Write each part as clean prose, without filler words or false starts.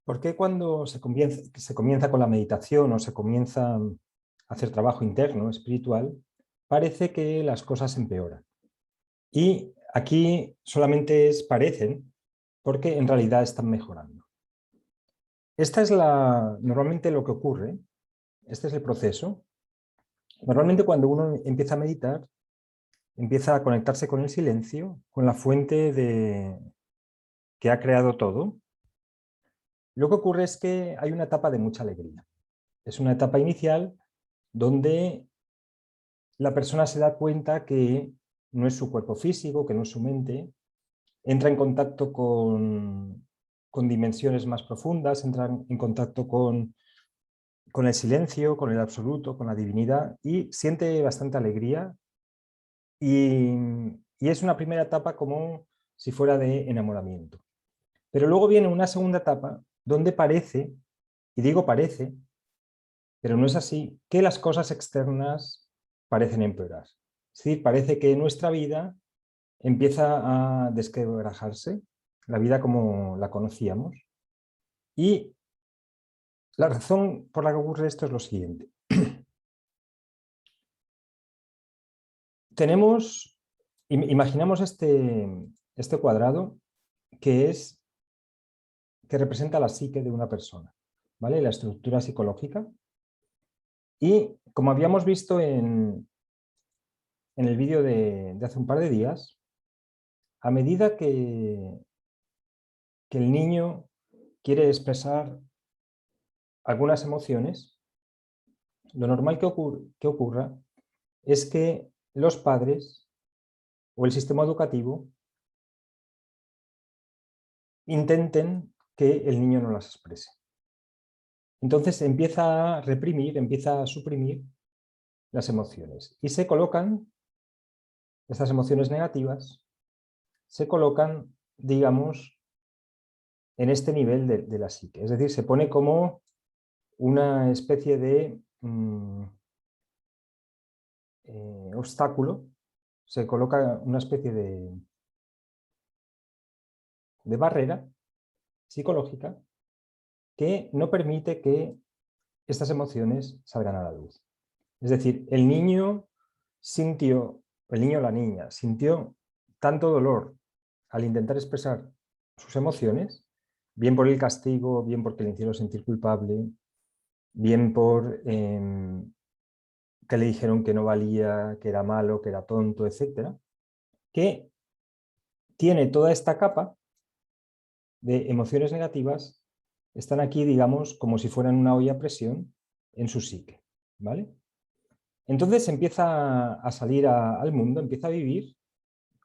¿Por qué cuando se comienza con la meditación o se comienza a hacer trabajo interno, espiritual, parece que las cosas empeoran? Y aquí solamente parecen, porque en realidad están mejorando. Esta es normalmente lo que ocurre, este es el proceso. Normalmente cuando uno empieza a meditar, empieza a conectarse con el silencio, con la fuente que ha creado todo. Lo que ocurre es que hay una etapa de mucha alegría. Es una etapa inicial donde la persona se da cuenta que no es su cuerpo físico, que no es su mente, entra en contacto con dimensiones más profundas, entra en contacto con el silencio, con el absoluto, con la divinidad y siente bastante alegría y, y es una primera etapa como si fuera de enamoramiento. Pero luego viene una segunda etapa donde parece, y digo parece, pero no es así, que las cosas externas parecen empeorar. Es decir, parece que nuestra vida empieza a desquebrajarse, la vida como la conocíamos. Y la razón por la que ocurre esto es lo siguiente. Imaginamos este cuadrado que representa la psique de una persona, ¿vale? La estructura psicológica. Y como habíamos visto en el vídeo de hace un par de días, a medida que el niño quiere expresar algunas emociones, lo normal que ocurra es que los padres o el sistema educativo intenten que el niño no las exprese. Entonces empieza a reprimir, empieza a suprimir las emociones y se colocan, estas emociones negativas, se colocan, digamos, en este nivel de la psique. Es decir, se pone como una especie de obstáculo, se coloca una especie de barrera psicológica que no permite que estas emociones salgan a la luz. Es decir, el niño o la niña sintió tanto dolor al intentar expresar sus emociones, bien por el castigo, bien porque le hicieron sentir culpable, bien por que le dijeron que no valía, que era malo, que era tonto, etcétera, que tiene toda esta capa de emociones negativas, están aquí, digamos, como si fueran una olla a presión en su psique, ¿vale? Entonces empieza a salir al mundo, empieza a vivir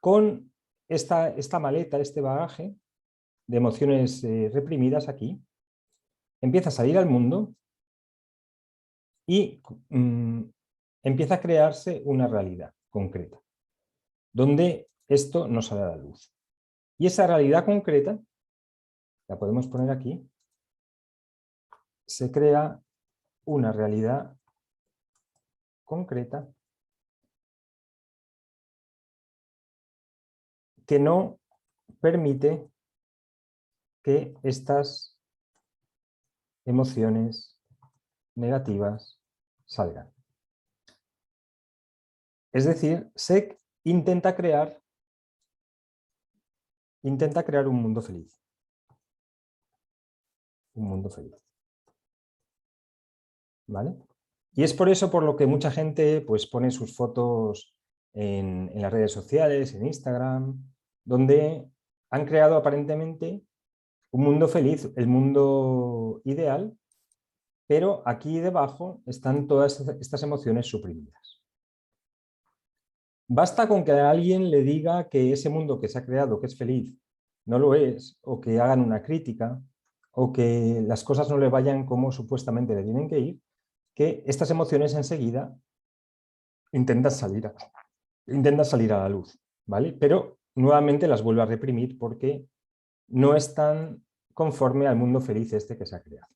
con esta maleta, este bagaje de emociones reprimidas aquí, empieza a salir al mundo y empieza a crearse una realidad concreta, donde esto no sale a la luz. Y esa realidad concreta, la podemos poner aquí, se crea una realidad concreta que no permite que estas emociones negativas salgan. Es decir, se intenta crear un mundo feliz. Un mundo feliz. ¿Vale? Y es por eso por lo que mucha gente pues, pone sus fotos en las redes sociales, en Instagram, donde han creado aparentemente un mundo feliz, el mundo ideal, pero aquí debajo están todas estas emociones suprimidas. Basta con que a alguien le diga que ese mundo que se ha creado, que es feliz, no lo es, o que hagan una crítica, o que las cosas no le vayan como supuestamente le tienen que ir, que estas emociones enseguida intentan salir a la luz, ¿vale? Pero nuevamente las vuelve a reprimir porque no están conforme al mundo feliz este que se ha creado.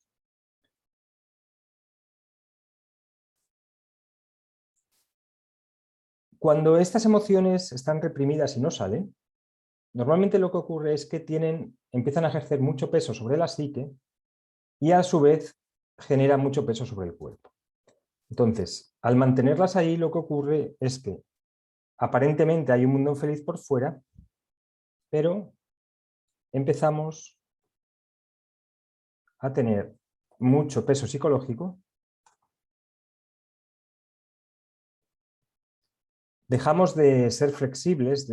Cuando estas emociones están reprimidas y no salen, normalmente lo que ocurre es que empiezan a ejercer mucho peso sobre la psique y a su vez genera mucho peso sobre el cuerpo. Entonces, al mantenerlas ahí, lo que ocurre es que aparentemente hay un mundo feliz por fuera, pero empezamos a tener mucho peso psicológico. Dejamos de ser flexibles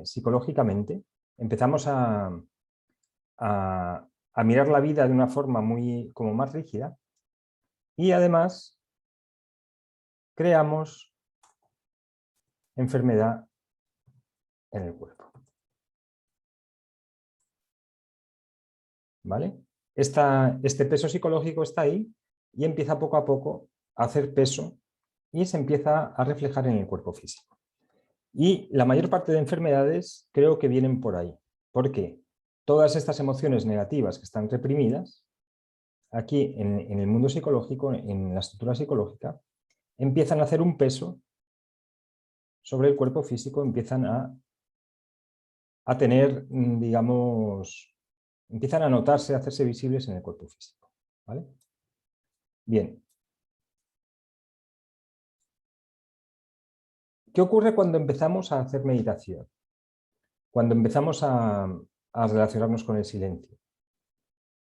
psicológicamente, empezamos a mirar la vida de una forma como más rígida y además creamos enfermedad en el cuerpo. ¿Vale? Este peso psicológico está ahí y empieza poco a poco a hacer peso y se empieza a reflejar en el cuerpo físico. Y la mayor parte de enfermedades creo que vienen por ahí. ¿Por qué? Todas estas emociones negativas que están reprimidas, aquí en el mundo psicológico, en la estructura psicológica, empiezan a hacer un peso sobre el cuerpo físico, empiezan a tener, digamos, empiezan a notarse, a hacerse visibles en el cuerpo físico. ¿Vale? Bien. ¿Qué ocurre cuando empezamos a hacer meditación? Cuando empezamos a relacionarnos con el silencio.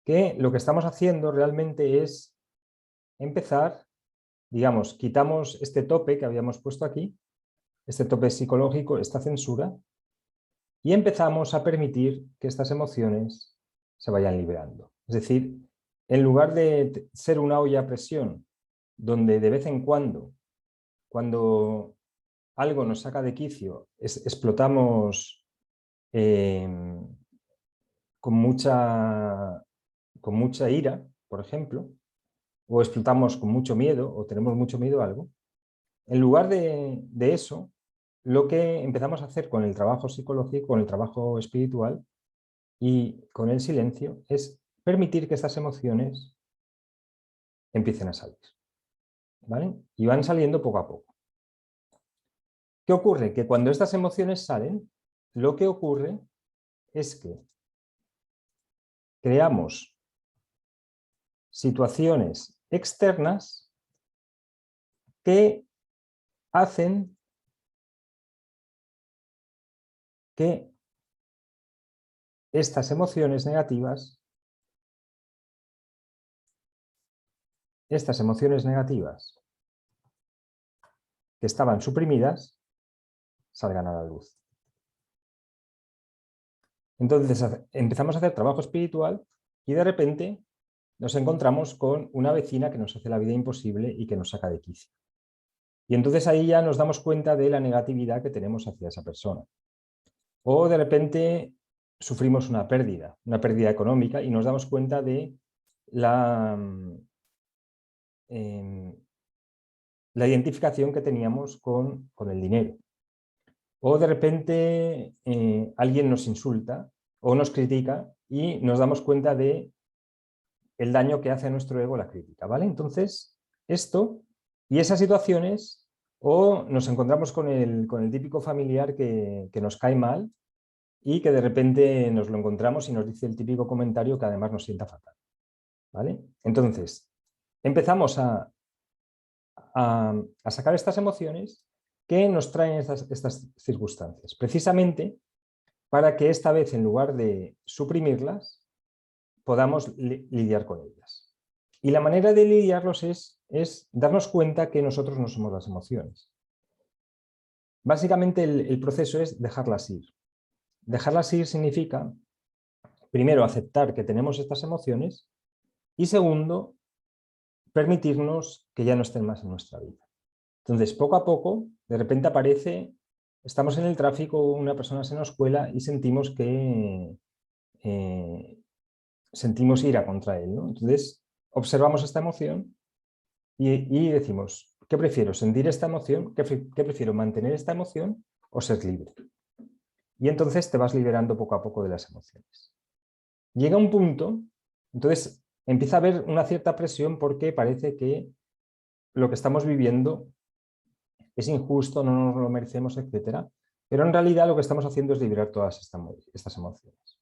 Que lo que estamos haciendo realmente es empezar, digamos, quitamos este tope que habíamos puesto aquí, este tope psicológico, esta censura, y empezamos a permitir que estas emociones se vayan liberando. Es decir, en lugar de ser una olla a presión, donde de vez en cuando algo nos saca de quicio, explotamos con mucha ira, por ejemplo, o explotamos con mucho miedo, o tenemos mucho miedo a algo, en lugar de eso, lo que empezamos a hacer con el trabajo psicológico, con el trabajo espiritual y con el silencio, es permitir que estas emociones empiecen a salir. ¿Vale? Y van saliendo poco a poco. ¿Qué ocurre? Que cuando estas emociones salen, lo que ocurre es que creamos situaciones externas que hacen que estas emociones negativas que estaban suprimidas salgan a la luz. Entonces empezamos a hacer trabajo espiritual y de repente nos encontramos con una vecina que nos hace la vida imposible y que nos saca de quicio. Y entonces ahí ya nos damos cuenta de la negatividad que tenemos hacia esa persona. O de repente sufrimos una pérdida económica y nos damos cuenta de la identificación que teníamos con el dinero. O de repente alguien nos insulta o nos critica y nos damos cuenta de el daño que hace a nuestro ego la crítica, ¿vale? Entonces, esto y esas situaciones, o nos encontramos con el típico familiar que nos cae mal y que de repente nos lo encontramos y nos dice el típico comentario que además nos sienta fatal, ¿vale? Entonces, empezamos a sacar estas emociones que nos traen estas circunstancias, precisamente para que esta vez, en lugar de suprimirlas, podamos lidiar con ellas. Y la manera de lidiarlos es darnos cuenta que nosotros no somos las emociones. Básicamente el proceso es dejarlas ir. Dejarlas ir significa, primero, aceptar que tenemos estas emociones y segundo, permitirnos que ya no estén más en nuestra vida. Entonces, poco a poco, de repente aparece, estamos en el tráfico, una persona se nos cuela y sentimos que sentimos ira contra él, ¿no? Entonces, observamos esta emoción y decimos, ¿qué prefiero? ¿Sentir esta emoción? ¿Qué prefiero? ¿Mantener esta emoción o ser libre? Y entonces te vas liberando poco a poco de las emociones. Llega un punto, entonces empieza a haber una cierta presión porque parece que lo que estamos viviendo es injusto, no nos lo merecemos, etc. Pero en realidad lo que estamos haciendo es liberar todas estas emociones.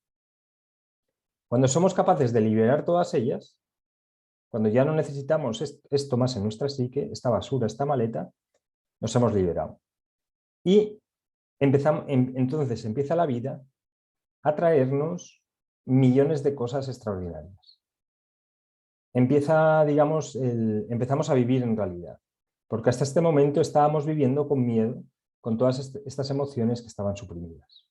Cuando somos capaces de liberar todas ellas, cuando ya no necesitamos esto más en nuestra psique, esta basura, esta maleta, nos hemos liberado. Y entonces empieza la vida a traernos millones de cosas extraordinarias. Empezamos a vivir en realidad, porque hasta este momento estábamos viviendo con miedo, con todas estas emociones que estaban suprimidas.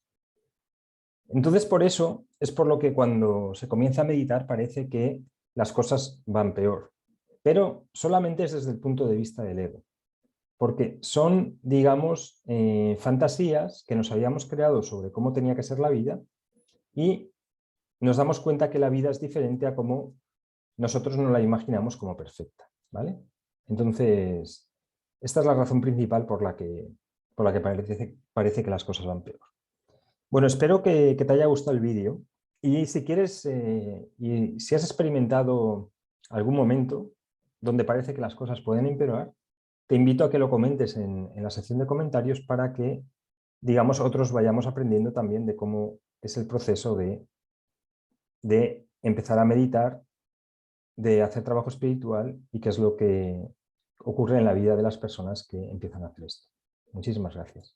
Entonces, por eso es por lo que cuando se comienza a meditar parece que las cosas van peor, pero solamente es desde el punto de vista del ego, porque son, digamos, fantasías que nos habíamos creado sobre cómo tenía que ser la vida y nos damos cuenta que la vida es diferente a cómo nosotros nos la imaginamos como perfecta, ¿vale? Entonces, esta es la razón principal por la que parece que las cosas van peor. Bueno, espero que te haya gustado el vídeo y si quieres, y si has experimentado algún momento donde parece que las cosas pueden empeorar, te invito a que lo comentes en la sección de comentarios para que, digamos, otros vayamos aprendiendo también de cómo es el proceso de empezar a meditar, de hacer trabajo espiritual y qué es lo que ocurre en la vida de las personas que empiezan a hacer esto. Muchísimas gracias.